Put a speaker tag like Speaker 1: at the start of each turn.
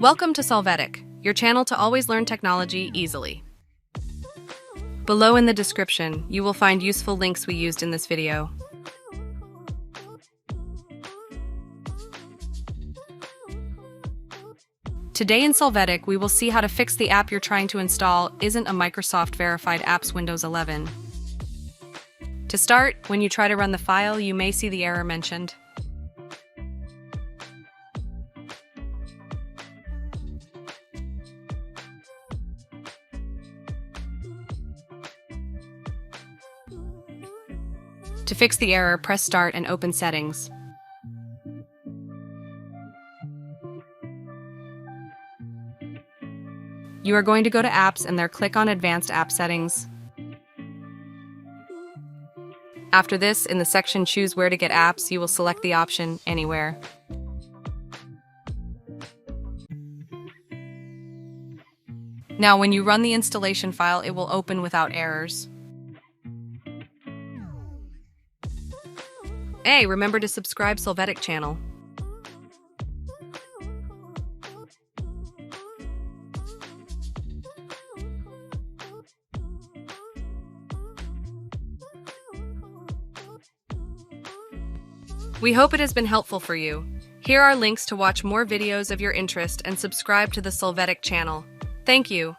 Speaker 1: Welcome to Solvetic, your channel to always learn technology easily. Below in the description, you will find useful links we used in this video. Today in Solvetic, we will see how to fix the app you're trying to install isn't a Microsoft verified apps Windows 11. To start, when you try to run the file, you may see the error mentioned. To fix the error, press Start and open Settings. You are going to go to Apps and there click on Advanced App Settings. After this, in the section Choose Where to Get Apps, you will select the option Anywhere. Now, when you run the installation file, it will open without errors. Hey, remember to subscribe Solvetic channel. We hope it has been helpful for you. Here are links to watch more videos of your interest and subscribe to the Solvetic channel. Thank you.